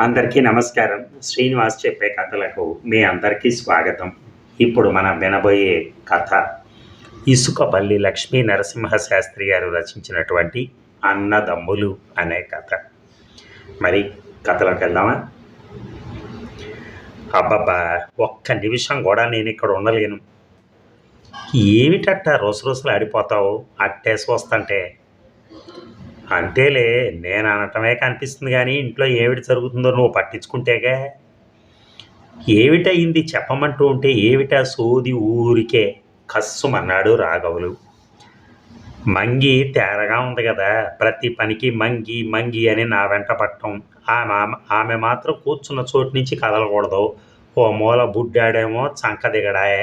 అందరికీ నమస్కారం. శ్రీనివాస్ చెప్పే కథలకు మీ అందరికీ స్వాగతం. ఇప్పుడు మనం వినబోయే కథ ఇసుకపల్లి లక్ష్మీ నరసింహ శాస్త్రి గారు రచించినటువంటి అన్నదమ్ములు అనే కథ. మరి కథలోకి వెళ్దామా? అబ్బబ్బా, ఒక్క నిమిషం కూడా నేను ఇక్కడ ఉండలేను. ఏమిటట్ట రొసరొసలు ఆడిపోతావు అట్టేసి వస్తుంటే? అంతేలే, నేను అనటమే కనిపిస్తుంది కానీ ఇంట్లో ఏమిటి జరుగుతుందో నువ్వు పట్టించుకుంటేగా. ఏమిటయింది చెప్పమంటూ ఉంటే ఏమిటా సోది ఊరికే కస్సుమన్నాడు రాఘవులు. మంగి తేరగా ఉంది కదా, ప్రతి పనికి మంగి మంగి అని నా వెంట పట్టడం. ఆమె మాత్రం కూర్చున్న చోటు నుంచి కదలకూడదు. ఓ మూల బుడ్డాడేమో చంక దిగడాయే.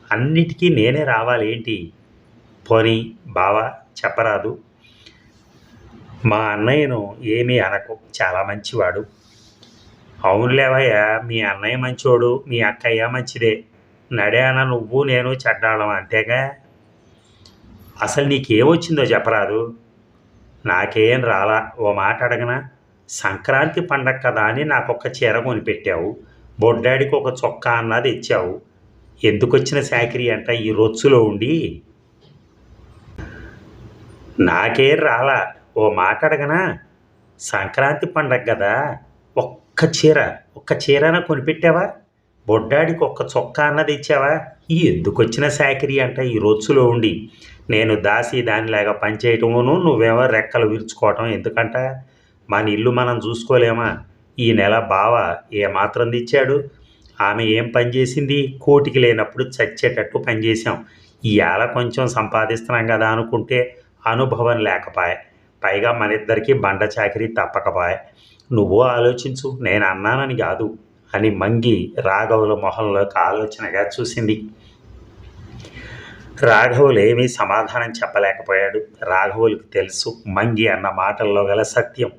అన్నిటికీ నేనే రావాలి ఏంటి? పోనీ బావా చెప్పరాదు. మా అన్నయ్యను ఏమీ అనకు, చాలా మంచివాడు. అవునులేవయ్యా, మీ అన్నయ్య మంచోడు, మీ అక్కయ్య మంచిదే. నడాన నువ్వు నేను చెడ్డాళ్ళం అంతేగా. అసలు నీకేమొచ్చిందో చెప్పరాదు. నాకేం రాలా. ఓ మాట అడగనా? సంక్రాంతి పండగ కదా అని నాకొక చీర కొనిపెట్టావు, బొడ్డాడికి ఒక చొక్కా అన్నది ఇచ్చావు. ఎందుకొచ్చిన చాకిరీ అంట ఈ రొచ్చులో ఉండి? నాకేం రాలా. ఓ మాట అడగనా? సంక్రాంతి పండగ కదా, ఒక్క చీరన కొనిపెట్టావా? బొడ్డాడికి ఒక్క చొక్కా అన్నది ఇచ్చావా? ఈ ఎందుకొచ్చిన చాకిరీ అంట ఈ రొచ్చులో ఉండి? నేను దాసి దానిలాగా పనిచేయటమును, నువ్వేమో రెక్కలు విరుచుకోవటం ఎందుకంట? మన ఇల్లు మనం చూసుకోలేమా? ఈ నెల బావ ఏమాత్రం తెచ్చాడు? ఆమె ఏం పని చేసింది? కోటికి లేనప్పుడు చచ్చేటట్టు పనిచేసాం. ఇవాళ కొంచెం సంపాదిస్తున్నాం కదా అనుకుంటే అనుభవం లేకపాయే. పైగా మన ఇద్దరికీ బండ చాకిరీ తప్పకపాయే. నువ్వు ఆలోచించు, నేను అన్నానని కాదు అని మంగి రాఘవుల మొహంలోకి ఆలోచనగా చూసింది. రాఘవులు ఏమీ సమాధానం చెప్పలేకపోయాడు. రాఘవులకు తెలుసు మంగి అన్న మాటల్లో గల సత్యం.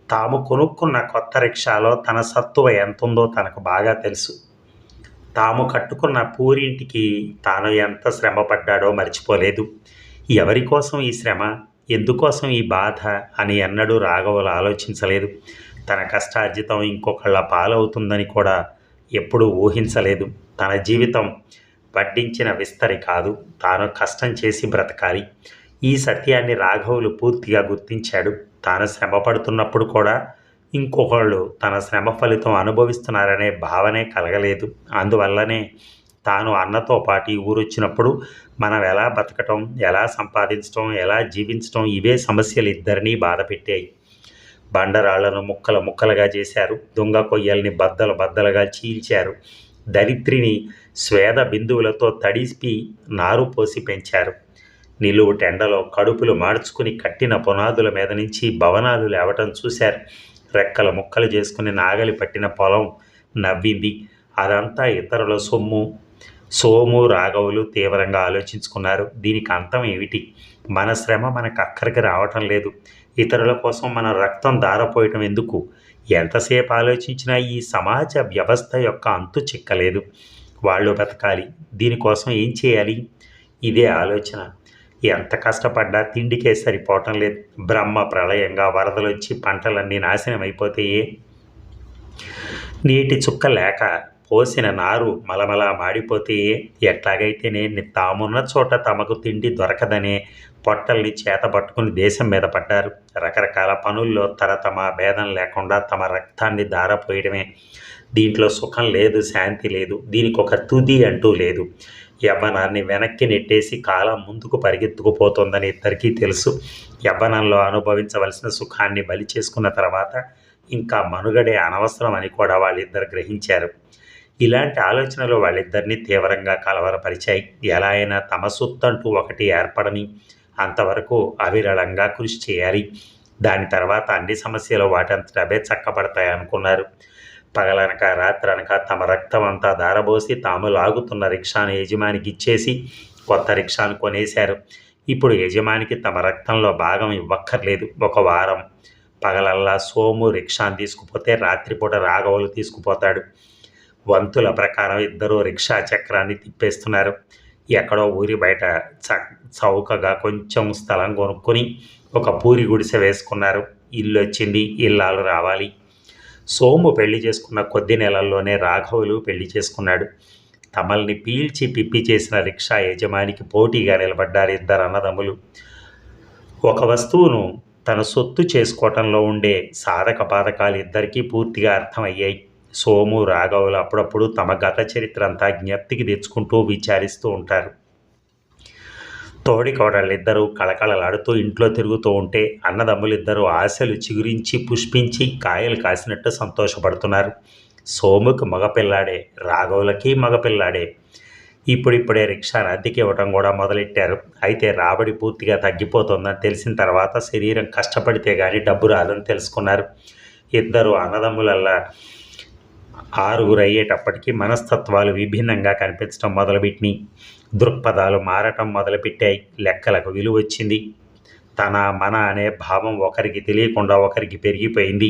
తాము కొనుక్కున్న కొత్త రిక్షాలో తన సత్తువ ఎంతుందో తనకు బాగా తెలుసు. తాము కట్టుకున్న పూరింటికి తాను ఎంత శ్రమ పడ్డాడో మర్చిపోలేదు. ఎవరి కోసం ఈ శ్రమ, ఎందుకోసం ఈ బాధ అని ఎన్నడూ రాఘవులు ఆలోచించలేదు. తన కష్టార్జితం ఇంకొకళ్ళ పాలవుతుందని కూడా ఎప్పుడూ ఊహించలేదు. తన జీవితం వడ్డించిన విస్తరి కాదు, తాను కష్టం చేసి బ్రతకాలి. ఈ సత్యాన్ని రాఘవులు పూర్తిగా గుర్తించాడు. తాను శ్రమ పడుతున్నప్పుడు కూడా ఇంకొకళ్ళు తన శ్రమ ఫలితం అనుభవిస్తున్నారనే భావనే కలగలేదు. అందువల్లనే తాను అన్నతో పాటు ఈ ఊరొచ్చినప్పుడు మనం ఎలా బతకటం, ఎలా సంపాదించటం, ఎలా జీవించటం, ఇవే సమస్యలు ఇద్దరినీ బాధ పెట్టాయి. బండరాళ్లను ముక్కలు ముక్కలుగా చేశారు. దొంగ కొయ్యల్ని బద్దలు బద్దలుగా చీల్చారు. దరిద్రిని స్వేద బిందువులతో తడిపి నారు పోసి పెంచారు. నిలువు టెండలో కడుపులు మార్చుకుని కట్టిన పునాదుల మీద నుంచి భవనాలు లేవటం చూశారు. రెక్కల ముక్కలు చేసుకుని నాగలి పట్టిన పొలం నవ్వింది. అదంతా ఇతరుల సోము రాఘవులు తీవ్రంగా ఆలోచించుకున్నారు. దీనికి అంతం ఏమిటి? మన శ్రమ మనకు అక్కడికి రావటం లేదు. ఇతరుల కోసం మన రక్తం దారపోయటం ఎందుకు? ఎంతసేపు ఆలోచించినా ఈ సమాజ వ్యవస్థ యొక్క అంతు చిక్కలేదు. వాళ్ళు బతకాలి, దీనికోసం ఏం చేయాలి? ఇదే ఆలోచన. ఎంత కష్టపడ్డా తిండికే సరిపోవటం లేదు. బ్రహ్మ ప్రళయంగా వరదలొచ్చి పంటలన్నీ నాశనం అయిపోతాయే. నీటి చుక్క లేక పోసిన నారు మలమలా మాడిపోతే ఎట్లాగైతేనే తామున్న చోట తమకు తిండి దొరకదనే పొట్టల్ని చేతపట్టుకుని దేశం మీద పడ్డారు. రకరకాల పనుల్లో తరతమ భేదం లేకుండా తమ రక్తాన్ని దారపోయడమే. దీంట్లో సుఖం లేదు, శాంతి లేదు. దీనికి ఒక తుది అంటూ లేదు. యవ్వనాన్ని వెనక్కి నెట్టేసి కాలం ముందుకు పరిగెత్తుకుపోతోందని ఇద్దరికీ తెలుసు. యవ్వనంలో అనుభవించవలసిన సుఖాన్ని బలి చేసుకున్న తర్వాత ఇంకా మనుగడే అనవసరం అని కూడా వాళ్ళిద్దరు గ్రహించారు. ఇలాంటి ఆలోచనలు వాళ్ళిద్దరినీ తీవ్రంగా కలవరపరిచాయి. ఎలా అయినా తమ సొత్తంటూ ఒకటి ఏర్పడని అంతవరకు అవిరళంగా కృషి చేయాలి. దాని తర్వాత అన్ని సమస్యలు వాటంతట అవే చక్కబడతాయి అనుకున్నారు. పగలనక రాత్రనక తమ రక్తం అంతా దారబోసి తాము లాగుతున్న రిక్షాను యజమానికి ఇచ్చేసి కొత్త రిక్షాను కొనేశారు. ఇప్పుడు యజమానికి తమ రక్తంలో భాగం ఇవ్వక్కర్లేదు. ఒక వారం పగలల్లా సోము రిక్షాను తీసుకుపోతే రాత్రిపూట రాఘవులు తీసుకుపోతాడు. వంతుల ప్రకారం ఇద్దరూ రిక్షా చక్రాన్ని తిప్పేస్తున్నారు. ఎక్కడో ఊరి బయట చౌకగా కొంచెం స్థలం కొనుక్కొని ఒక పూరి గుడిసె వేసుకున్నారు. ఇల్లు వచ్చింది, ఇల్లాలు రావాలి. సోము పెళ్లి చేసుకున్న కొద్ది నెలల్లోనే రాఘవులు పెళ్లి చేసుకున్నాడు. తమల్ని పీల్చి పిప్పి చేసిన రిక్షా యజమానికి పోటీగా నిలబడ్డారు ఇద్దరు అన్నదమ్ములు. ఒక వస్తువును తన సొత్తు చేసుకోవటంలో ఉండే సాధక బాధకాలు ఇద్దరికీ పూర్తిగా అర్థమయ్యాయి. సోము రాఘవులు అప్పుడప్పుడు తమ గత చరిత్ర అంతా జ్ఞప్తికి తెచ్చుకుంటూ విచారిస్తూ ఉంటారు. తోడికోడళ్ళిద్దరూ కళకళలాడుతూ ఇంట్లో తిరుగుతూ ఉంటే అన్నదమ్ములిద్దరూ ఆశలు చిగురించి పుష్పించి కాయలు కాసినట్టు సంతోషపడుతున్నారు. సోముకి మగపిల్లాడే, రాఘవులకి మగపిల్లాడే. ఇప్పుడిప్పుడే రిక్షాను అద్దెకి ఇవ్వటం కూడా మొదలెట్టారు. అయితే రాబడి పూర్తిగా తగ్గిపోతుందని తెలిసిన తర్వాత శరీరం కష్టపడితే కానీ డబ్బు రాదని తెలుసుకున్నారు. ఇద్దరు అన్నదమ్ములల్లా 6 అయ్యేటప్పటికీ మనస్తత్వాలు విభిన్నంగా కనిపించడం మొదలుపెట్టినాయి. దృక్పథాలు మారటం మొదలుపెట్టాయి. లెక్కలకు విలువ వచ్చింది. తన మన అనే భావం ఒకరికి తెలియకుండా ఒకరికి పెరిగిపోయింది.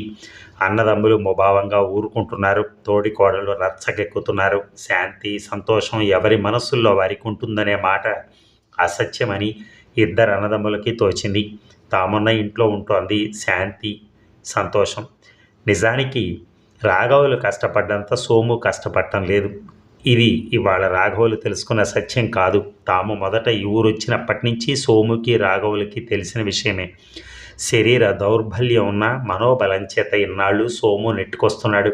అన్నదమ్ములు ముభావంగా ఊరుకుంటున్నారు. తోడికోడలు రచ్చకెక్కుతున్నారు. శాంతి సంతోషం ఎవరి మనస్సుల్లో వారికి ఉంటుందనే మాట అసత్యమని ఇద్దరు అన్నదమ్ములకి తోచింది. తామున్న ఇంట్లో ఉంటోంది శాంతి సంతోషం. నిజానికి రాఘవులు కష్టపడ్డంత సోము కష్టపడటం లేదు. ఇది ఇవాళ రాఘవులు తెలుసుకున్న సత్యం కాదు. తాము మొదట ఈ ఊరు వచ్చినప్పటి నుంచి సోముకి రాఘవులకి తెలిసిన విషయమే. శరీర దౌర్బల్యం ఉన్న మనోబలం చేత ఇన్నాళ్ళు సోము నెట్టుకొస్తున్నాడు.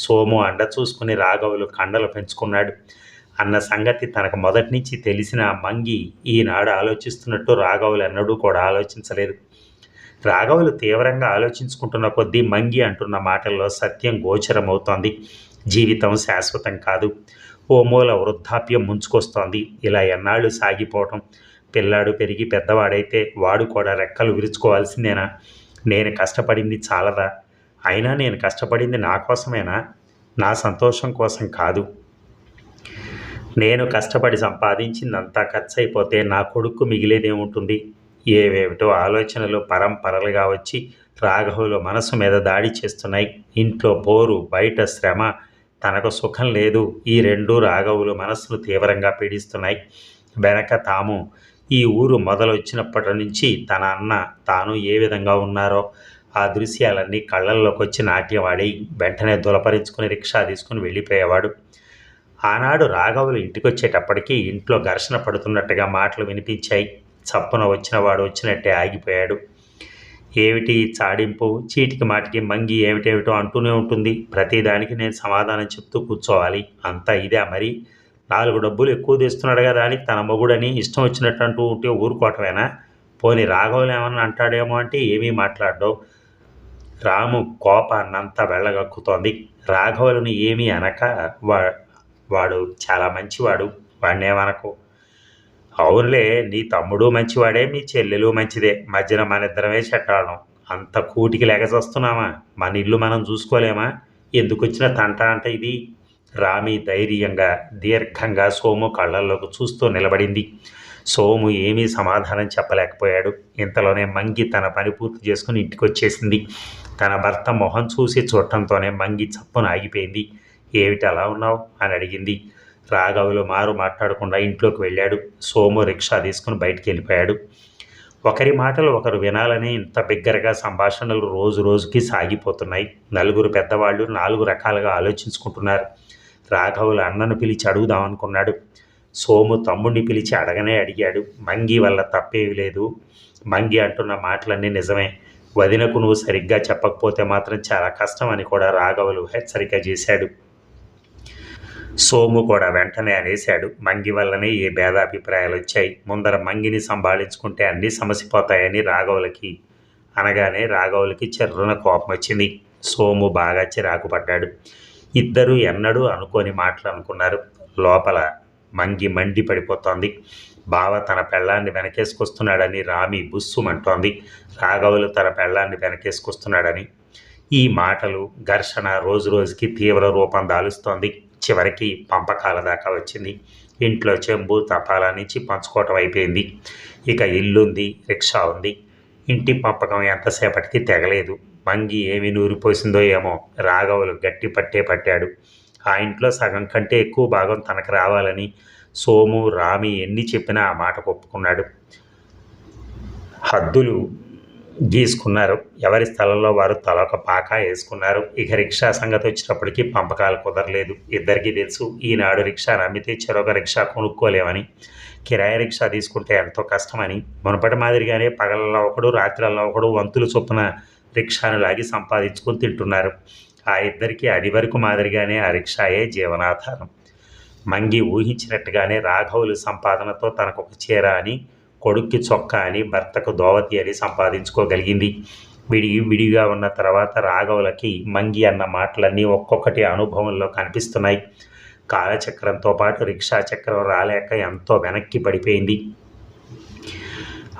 సోము అండ చూసుకుని రాఘవులు కండలు పెంచుకున్నాడు అన్న సంగతి తనకు మొదటి నుంచి తెలిసిన మంగి ఈనాడు ఆలోచిస్తున్నట్టు రాఘవులు ఎన్నడూ కూడా ఆలోచించలేదు. రాఘవులు తీవ్రంగా ఆలోచించుకుంటున్న కొద్దీ మంగి అంటున్న మాటల్లో సత్యం గోచరమవుతోంది. జీవితం శాశ్వతం కాదు. ఓ మూల వృద్ధాప్యం ముంచుకొస్తోంది. ఇలా ఎన్నాళ్ళు సాగిపోవటం? పిల్లాడు పెరిగి పెద్దవాడైతే వాడు కూడా రెక్కలు విరుచుకోవాల్సిందేనా? నేను కష్టపడింది చాలదా? అయినా నేను కష్టపడింది నా కోసమేనా? నా సంతోషం కోసం కాదు. నేను కష్టపడి సంపాదించిందంతా ఖర్చు అయిపోతే నా కొడుకు మిగిలేదేముంటుంది? ఏవేమిటో ఆలోచనలు పరంపరలుగా వచ్చి రాఘవులు మనసు మీద దాడి చేస్తున్నాయి. ఇంట్లో పోరు, బయట శ్రమ, తనకు సుఖం లేదు. ఈ రెండూ రాఘవులు మనస్సును తీవ్రంగా పీడిస్తున్నాయి. వెనక తాము ఈ ఊరు మొదలొచ్చినప్పటి నుంచి తన అన్న తాను ఏ విధంగా ఉన్నారో ఆ దృశ్యాలన్నీ కళ్ళల్లోకి వచ్చి నాట్యమాడి వెంటనే దులపరించుకుని రిక్షా తీసుకుని వెళ్ళిపోయేవాడు. ఆనాడు రాఘవులు ఇంటికొచ్చేటప్పటికీ ఇంట్లో ఘర్షణ పడుతున్నట్టుగా మాటలు వినిపించాయి. చప్పున వచ్చినవాడు వచ్చినట్టే ఆగిపోయాడు. ఏమిటి చాడింపు? చీటికి మాటికి మంగి ఏమిటేమిటో అంటూనే ఉంటుంది. ప్రతిదానికి నేను సమాధానం చెప్తూ కూర్చోవాలి. అంతా ఇదే మరి. 4 డబ్బులు ఎక్కువ తెస్తున్నాడు కదా అని తన మొగుడని ఇష్టం వచ్చినట్టు అంటూ ఉంటే ఊరుకోవటమేనా? పోని రాఘవులు ఏమన్నా అంటాడేమో అంటే ఏమీ మాట్లాడడం. రాము కోపాన్నంతా వెళ్ళగక్కుతోంది. రాఘవులను ఏమీ అనక వాడు చాలా మంచివాడు, వాడినేమనకు. అవునులే, నీ తమ్ముడు మంచివాడే, మీ చెల్లెలు మంచిదే. మధ్యన మన ఇద్దరమే చెట్టాళ్ళం. అంత కూటికి లెగచొస్తున్నామా? మన ఇల్లు మనం చూసుకోలేమా? ఎందుకు వచ్చిన తంట అంట ఇది? రామి ధైర్యంగా దీర్ఘంగా సోము కళ్ళల్లోకి చూస్తూ నిలబడింది. సోము ఏమీ సమాధానం చెప్పలేకపోయాడు. ఇంతలోనే మంగి తన పని పూర్తి చేసుకుని ఇంటికొచ్చేసింది. తన భర్త మొహం చూసి చూడటంతోనే మంగి చప్పున ఆగిపోయింది. ఏమిటి అలా ఉన్నావు అని అడిగింది. రాఘవులు మాట్లాడకుండా ఇంట్లోకి వెళ్ళాడు. సోము రిక్షా తీసుకుని బయటికి వెళ్ళిపోయాడు. ఒకరి మాటలు ఒకరు వినాలని ఇంత బిగ్గరగా సంభాషణలు రోజు రోజుకి సాగిపోతున్నాయి. 4 పెద్దవాళ్ళు 4 రకాలుగా ఆలోచించుకుంటున్నారు. రాఘవులు అన్నను పిలిచి అడుగుదామనుకున్నాడు. సోము తమ్ముడిని పిలిచి అడిగాడు. మంగి వల్ల తప్పేవి లేదు. మంగి అంటున్న మాటలన్నీ నిజమే. వదినకు నువ్వు సరిగ్గా చెప్పకపోతే మాత్రం చాలా కష్టం అని కూడా రాఘవులు హెచ్చరిక చేశాడు. సోము కూడా వెంటనే అనేశాడు. మంగి వల్లనే ఏ భేదాభిప్రాయాలు వచ్చాయి. ముందర మంగిని సంభాళించుకుంటే అన్నీ సమసిపోతాయని రాఘవులకి అనగానే రాఘవులకి చెర్రున కోపం వచ్చింది. సోము బాగా చిరాకు పడ్డాడు. ఇద్దరూ ఎన్నడూ అనుకోని మాటలు అనుకున్నారు. లోపల మంగి మండి పడిపోతోంది. బావ తన పెళ్ళాన్ని వెనకేసుకొస్తున్నాడని రామి బుస్సుమంటోంది. రాఘవులు తన పెళ్ళాన్ని వెనకేసుకొస్తున్నాడని. ఈ మాటలు ఘర్షణ రోజు రోజుకి తీవ్ర రూపం దాలుస్తోంది. చివరికి పంపకాల దాకా వచ్చింది. ఇంట్లో చెంబు తపాలా నుంచి పంచుకోవటం అయిపోయింది. ఇక ఇల్లుంది, రిక్షా ఉంది. ఇంటి పంపకం ఎంతసేపటికి తెగలేదు. మంగి ఏమి నూరిపోసిందో ఏమో రాఘవులు గట్టి పట్టాడు. ఆ ఇంట్లో సగం కంటే ఎక్కువ భాగం తనకు రావాలని సోము రామి ఎన్ని చెప్పినా ఆ మాట ఒప్పుకున్నాడు. హద్దులు గీసుకున్నారు. ఎవరి స్థలంలో వారు తలొక పాకా వేసుకున్నారు. ఇక రిక్షా సంగతి వచ్చేటప్పటికి పంపకాలు కుదరలేదు. ఇద్దరికీ తెలుసు ఈనాడు రిక్షా నమ్మితే చెరొక రిక్షా కొనుక్కోలేమని. కిరాయి రిక్షా తీసుకుంటే ఎంతో కష్టమని. మునుపటి మాదిరిగానే పగలల్లో ఒకడు రాత్రల్లో ఒకడు వంతుల చొప్పున రిక్షాను లాగి సంపాదించుకొని తింటున్నారు. ఆ ఇద్దరికీ అది వరకు మాదిరిగానే ఆ రిక్షాయే జీవనాధారం. మంగి ఊహించినట్టుగానే రాఘవులు సంపాదనతో తనకొక చీర అని, కొడుక్కి చొక్కా అని, భర్తకు దోవతి అని సంపాదించుకోగలిగింది. విడిగా ఉన్న తర్వాత రాఘవులకి మంగి అన్న మాటలన్నీ ఒక్కొక్కటి అనుభవంలో కనిపిస్తున్నాయి. కాలచక్రంతో పాటు రిక్షా చక్రం రాలేక ఎంతో వెనక్కి పడిపోయింది.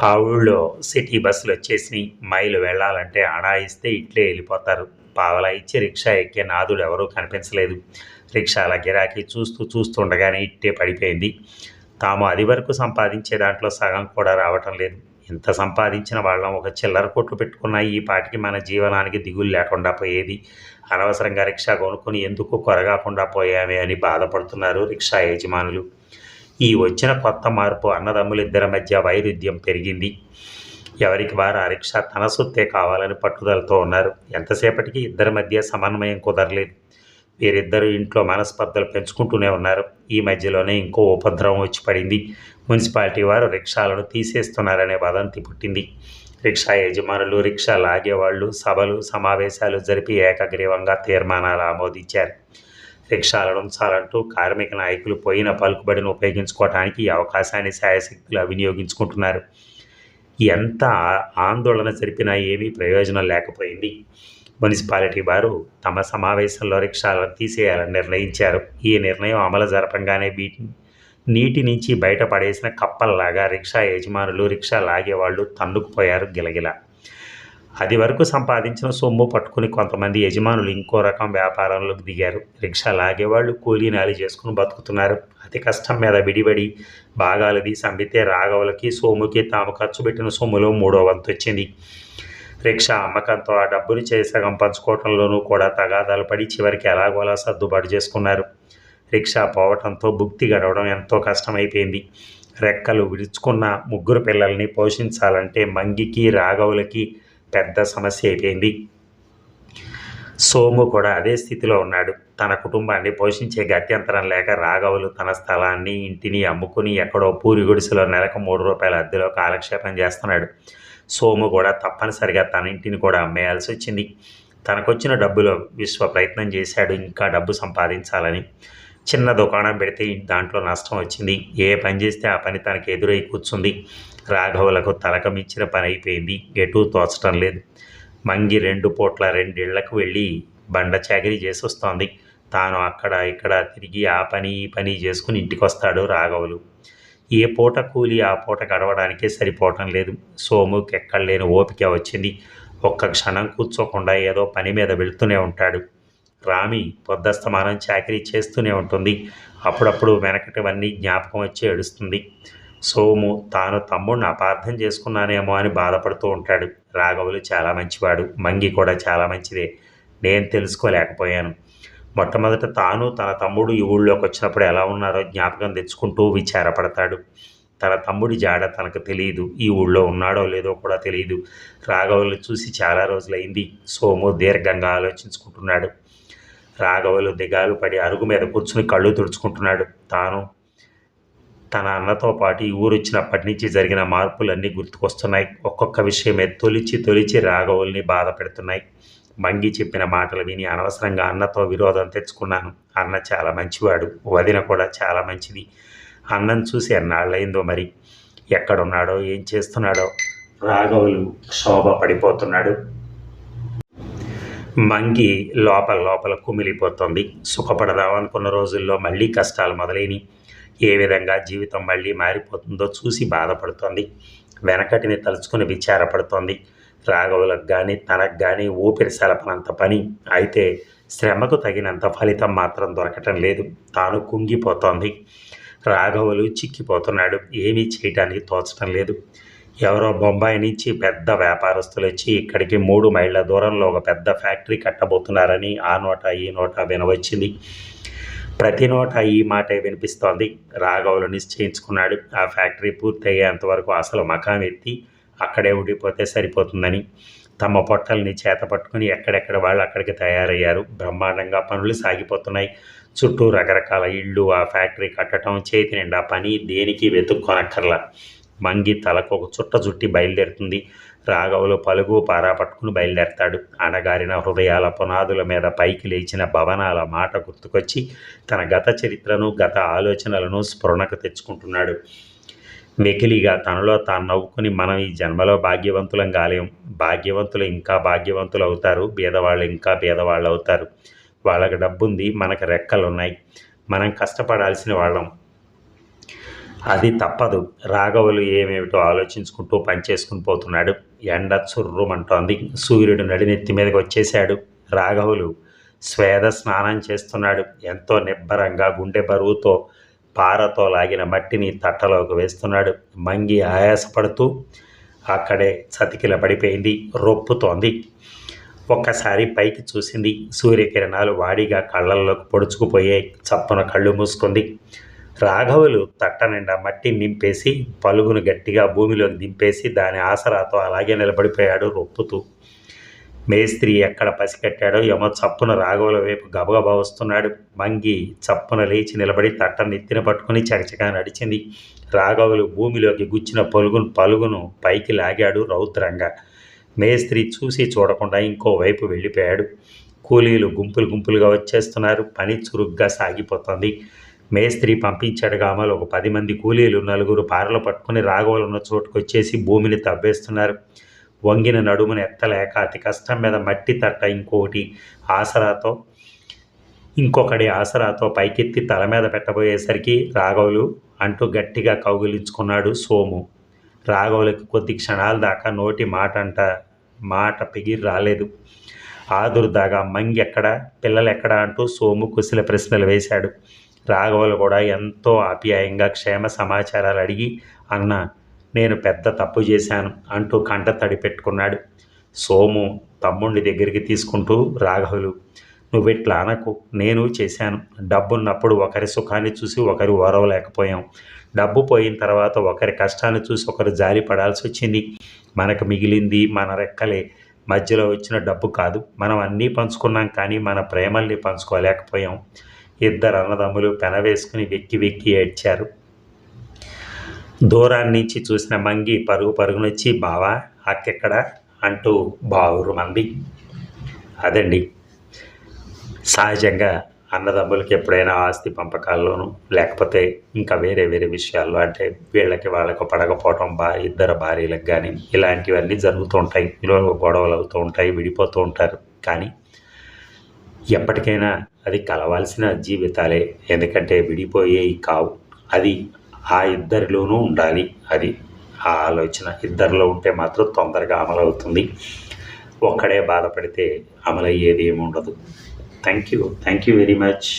ఆ ఊళ్ళో సిటీ బస్సులు వచ్చేసినాయి. మైలు వెళ్ళాలంటే అణా ఇస్తే ఇట్లే వెళ్ళిపోతారు. పావలా ఇచ్చి రిక్షా ఎక్కే నాదుడు ఎవరూ కనిపించలేదు. రిక్షాల గిరాకీ చూస్తుండగానే ఇట్టే పడిపోయింది. తాము అది వరకు సంపాదించే దాంట్లో సగం కూడా రావటం లేదు. ఇంత సంపాదించిన వాళ్ళం ఒక చిల్లర కొట్లు పెట్టుకున్న ఈ పాటికి మన జీవనానికి దిగులు లేకుండా పోయేది. అనవసరంగా రిక్షా కొనుక్కొని ఎందుకు కొరగాకుండా పోయామే అని బాధపడుతున్నారు రిక్షా యజమానులు. ఈ వచ్చిన కొత్త మార్పు అన్నదమ్ములిద్దరి మధ్య వైరుధ్యం పెరిగింది. ఎవరికి వారు ఆ రిక్షా తన సొత్తే కావాలని పట్టుదలతో ఉన్నారు. ఎంతసేపటికి ఇద్దరి మధ్య సమన్వయం కుదరలేదు. వీరిద్దరూ ఇంట్లో మనస్పర్ధలు పెంచుకుంటూనే ఉన్నారు. ఈ మధ్యలోనే ఇంకో ఉపద్రవం వచ్చి పడింది. మున్సిపాలిటీ వారు రిక్షాలను తీసేస్తున్నారనే వదంతి పుట్టింది. రిక్షా యజమానులు, రిక్షా లాగేవాళ్లు సభలు సమావేశాలు జరిపి ఏకగ్రీవంగా తీర్మానాలు ఆమోదించారు. రిక్షాలను ఉంచాలంటూ కార్మిక నాయకులు పోయిన పలుకుబడిని ఉపయోగించుకోవటానికి ఈ అవకాశాన్ని శాయశక్తులు వినియోగించుకుంటున్నారు. ఎంత ఆందోళన జరిపినా ఏమీ ప్రయోజనం లేకపోయింది. మున్సిపాలిటీ వారు తమ సమావేశంలో రిక్షాలను తీసేయాలని నిర్ణయించారు. ఈ నిర్ణయం అమలు జరపంగానే నీటి నుంచి బయటపడేసిన కప్పల్లాగా రిక్షా యజమానులు, రిక్షా లాగేవాళ్ళు తన్నుకుపోయారు గిలగిల. అది వరకు సంపాదించిన సొమ్ము పట్టుకుని కొంతమంది యజమానులు ఇంకో రకం వ్యాపారంలోకి దిగారు. రిక్షా లాగేవాళ్ళు కూలీనాలి చేసుకుని బతుకుతున్నారు. అతి కష్టం మీద విడిబడి భాగాలు తీసి అమ్మితే రాఘవులకి, సోముకి తాము ఖర్చు పెట్టిన సొమ్ములో 3వ వంతు వచ్చింది. రిక్షా అమ్మకంతో ఆ డబ్బుని సగం పంచుకోవటంలోనూ కూడా తగాదాలు పడి చివరికి ఎలాగోలా సర్దుబాటు చేసుకున్నారు. రిక్షా పోవటంతో భుక్తి గడవడం ఎంతో కష్టమైపోయింది. రెక్కలు విడుచుకున్న 3 పిల్లల్ని పోషించాలంటే మంగికి, రాఘవులకి పెద్ద సమస్య అయిపోయింది. సోము కూడా అదే స్థితిలో ఉన్నాడు. తన కుటుంబాన్ని పోషించే గత్యంతరం లేక రాఘవులు తన స్థలాన్ని, ఇంటిని అమ్ముకుని ఎక్కడో పూరి గుడిసెలో నెలకు 3 రూపాయల అద్దెలో కాలక్షేపం చేస్తున్నాడు. సోము కూడా తప్పనిసరిగా తన ఇంటిని కూడా అమ్మేయాల్సి వచ్చింది. తనకొచ్చిన డబ్బులో విశ్వ ప్రయత్నం చేశాడు ఇంకా డబ్బు సంపాదించాలని. చిన్న దుకాణం పెడితే దాంట్లో నష్టం వచ్చింది. ఏ పని చేస్తే ఆ పని తనకు ఎదురై కూర్చుంది. రాఘవులకు తలకమిచ్చిన పని అయిపోయింది. ఎటూ తోచటం లేదు. మంగి 2 పూట్ల 2 ఇళ్లకు వెళ్ళి బండ చాకిరీ చేసి వస్తోంది. తాను అక్కడ ఇక్కడ తిరిగి ఆ పని ఈ పని చేసుకుని ఇంటికి వస్తాడు రాఘవులు. ఏ పూట కూలి ఆ పూట గడవడానికే సరిపోవటం లేదు. సోముకి ఎక్కడలేని ఓపిక వచ్చింది. ఒక్క క్షణం కూర్చోకుండా ఏదో పని మీద వెళుతూనే ఉంటాడు. రామి పొద్దస్తమానం చాకరీ చేస్తూనే ఉంటుంది. అప్పుడప్పుడు వెనకటివన్నీ జ్ఞాపకం వచ్చి ఏడుస్తుంది. సోము తాను తమ్ముడిని అపార్థం చేసుకున్నానేమో అని బాధపడుతూ ఉంటాడు. రాఘవులు చాలా మంచివాడు. మంగి కూడా చాలా మంచిదే. నేను తెలుసుకోలేకపోయాను. మొట్టమొదట తాను తన తమ్ముడు ఈ ఊళ్ళోకి వచ్చినప్పుడు ఎలా ఉన్నారో జ్ఞాపకం తెచ్చుకుంటూ విచారపడతాడు. తన తమ్ముడి జాడ తనకు తెలియదు. ఈ ఊళ్ళో ఉన్నాడో లేదో కూడా తెలియదు. రాఘవులు చూసి చాలా రోజులైంది. సోము దీర్ఘంగా ఆలోచించుకుంటున్నాడు. రాఘవులు దిగాలు పడి అరుగు మీద కూర్చుని కళ్ళు తుడుచుకుంటున్నాడు. తాను తన అన్నతో పాటు ఈ ఊరు వచ్చినప్పటి నుంచి జరిగిన మార్పులన్నీ గుర్తుకొస్తున్నాయి. ఒక్కొక్క విషయమే తొలిచి రాఘవుల్ని బాధ పెడుతున్నాయి. మంగి చెప్పిన మాటలు విని అనవసరంగా అన్నతో విరోధం తెచ్చుకున్నాను. అన్న చాలా మంచివాడు. వదిన కూడా చాలా మంచిది. అన్నను చూసి ఎన్నాళ్ళయిందో మరి. ఎక్కడున్నాడో ఏం చేస్తున్నాడో. రాఘవులు క్షోభ పడిపోతున్నాడు. మంగి లోపల కుమిలిపోతుంది. సుఖపడదామనుకున్న రోజుల్లో మళ్ళీ కష్టాలు మొదలైనవి. ఏ విధంగా జీవితం మళ్ళీ మారిపోతుందో చూసి బాధపడుతోంది. వెనకటిని తలుచుకుని విచారపడుతోంది. రాఘవులకు కానీ తనకు కానీ ఊపిరి సలపనంత పని అయితే శ్రమకు తగినంత ఫలితం మాత్రం దొరకటం లేదు. తాను కుంగిపోతోంది. రాఘవులు చిక్కిపోతున్నాడు. ఏమీ చేయటానికి తోచటం లేదు. ఎవరో బొంబాయి నుంచి పెద్ద వ్యాపారస్తులు వచ్చి ఇక్కడికి 3 మైళ్ళ దూరంలో ఒక పెద్ద ఫ్యాక్టరీ కట్టబోతున్నారని ఆ నోట ఈ నోట వినవచ్చింది. ప్రతి నోట ఈ మాటే వినిపిస్తోంది. రాఘవులు నిశ్చయించుకున్నాడు. ఆ ఫ్యాక్టరీ పూర్తయ్యేంతవరకు అసలు మకాం ఎత్తి అక్కడే ఉండిపోతే సరిపోతుందని తమ పొట్టల్ని చేత పట్టుకుని ఎక్కడెక్కడ వాళ్ళు అక్కడికి తయారయ్యారు. బ్రహ్మాండంగా పనులు సాగిపోతున్నాయి. చుట్టూ రకరకాల ఇళ్ళు, ఆ ఫ్యాక్టరీ కట్టడం, చేతి నిండా పని, దేనికి వెతుక్కొనక్కర్లా. మంగి తలకు ఒక చుట్ట జుట్టి బయలుదేరుతుంది. రాఘవులు పలుగు పారా పట్టుకుని బయలుదేరతాడు. అణగారిన హృదయాల పునాదుల మీద పైకి లేచిన భవనాల మాట గుర్తుకొచ్చి తన గత చరిత్రను, గత ఆలోచనలను స్ఫురణకు తెచ్చుకుంటున్నాడు. వెకిలిగా తనలో తాను నవ్వుకుని మనం ఈ జన్మలో భాగ్యవంతులం కాలేం. భాగ్యవంతులు ఇంకా భాగ్యవంతులు అవుతారు, బీదవాళ్ళు ఇంకా బీదవాళ్ళు అవుతారు. వాళ్ళకి డబ్బుంది, మనకు రెక్కలున్నాయి, మనం కష్టపడాల్సిన వాళ్ళం. అది తప్పదు. రాఘవులు ఏమేమిటో ఆలోచించుకుంటూ పనిచేసుకుని పోతున్నాడు. ఎండ చుర్రుమంటోంది. సూర్యుడు నడినెత్తి మీదకి వచ్చేశాడు. రాఘవులు స్వేద స్నానం చేస్తున్నాడు. ఎంతో నిబ్బరంగా గుండె బరువుతో పారతో లాగిన మట్టిని తట్టలోకి వేస్తున్నాడు. మంగి ఆయాసపడుతూ అక్కడే చతికిల పడిపోయింది. రొప్పుతోంది. ఒక్కసారి పైకి చూసింది. సూర్యకిరణాలు వాడిగా కళ్ళల్లోకి పొడుచుకుపోయాయి. చప్పున కళ్ళు మూసుకుంది. రాఘవులు తట్ట నిండా మట్టి నింపేసి పలుగును గట్టిగా భూమిలోకి దింపేసి దాని ఆసరాతో అలాగే నిలబడిపోయాడు రొప్పుతూ. మేస్త్రి ఎక్కడ పసికట్టాడో ఏమో చప్పున రాఘవుల వైపు గబగబా వస్తున్నాడు. మంగి చప్పున లేచి నిలబడి తట్ట నెత్తిన పట్టుకుని చకచకా నడిచింది. రాఘవులు భూమిలోకి గుచ్చిన పలుగును పైకి లాగాడు రౌద్రంగా. మేస్త్రి చూసి చూడకుండా ఇంకోవైపు వెళ్ళిపోయాడు. కూలీలు గుంపులు గుంపులుగా వచ్చేస్తున్నారు. పని చురుగ్గా సాగిపోతుంది. మేస్త్రి పంపించాడుగా అమలు ఒక 10 మంది కూలీలు 4 పారలు పట్టుకుని రాఘవులు ఉన్న చోటుకు వచ్చేసి భూమిని తవ్వేస్తున్నారు. వంగిన నడుమును ఎత్తలేక అతి కష్టం మీద మట్టి తట్ట ఇంకొకడి ఆసరాతో పైకెత్తి తల మీద పెట్టబోయేసరికి రాఘవులు అంటూ గట్టిగా కౌగిలించుకున్నాడు సోము. రాఘవులకి కొద్ది క్షణాల దాకా నోటి మాట పిగిరి రాలేదు. ఆదుర్దాగా మంగి ఎక్కడా, పిల్లలెక్కడా అంటూ సోము కుశల ప్రశ్నలు వేశాడు. రాఘవులు కూడా ఎంతో ఆప్యాయంగా క్షేమ సమాచారాలు అడిగి అన్న నేను పెద్ద తప్పు చేశాను అంటూ కంట తడి పెట్టుకున్నాడు. సోము తమ్ముడిని దగ్గరికి తీసుకుంటూ రాఘవులు నువ్వెట్లా అనకు, నేను చేశాను. డబ్బున్నప్పుడు ఒకరి సుఖాన్ని చూసి ఒకరు ఓరవలేకపోయాం. డబ్బు పోయిన తర్వాత ఒకరి కష్టాన్ని చూసి ఒకరు జాలి పడాల్సి వచ్చింది. మనకు మిగిలింది మన రెక్కలే. మధ్యలో వచ్చిన డబ్బు కాదు. మనం అన్నీ పంచుకున్నాం, కానీ మన ప్రేమల్ని పంచుకోలేకపోయాం. 2 అన్నదమ్ములు పెనవేసుకుని వెక్కి వెక్కి ఏడ్చారు. దూరాన్నించి చూసిన మంగి పరుగునొచ్చి బావా అక్కెక్కడా అంటూ బావురుమంది. అదండి, సహజంగా అన్నదమ్ములకి ఎప్పుడైనా ఆస్తి పంపకాల్లోనూ లేకపోతే ఇంకా వేరే వేరే విషయాల్లో అంటే వాళ్ళకు పడకపోవటం, ఇద్దరు భార్యలకు కానీ ఇలాంటివన్నీ జరుగుతూ ఉంటాయి. గొడవలు అవుతూ ఉంటాయి, విడిపోతూ ఉంటారు. కానీ ఎప్పటికైనా అది కలవాల్సిన జీవితాలే. ఎందుకంటే విడిపోయేవి కావు. అది ఆ ఇద్దరిలోనూ ఉండాలి. అది ఆ ఆలోచన ఇద్దరిలో ఉంటే మాత్రం తొందరగా అమలవుతుంది. ఒక్కడే బాధపడితే అమలయ్యేది ఏమి ఉండదు. Thank you very much.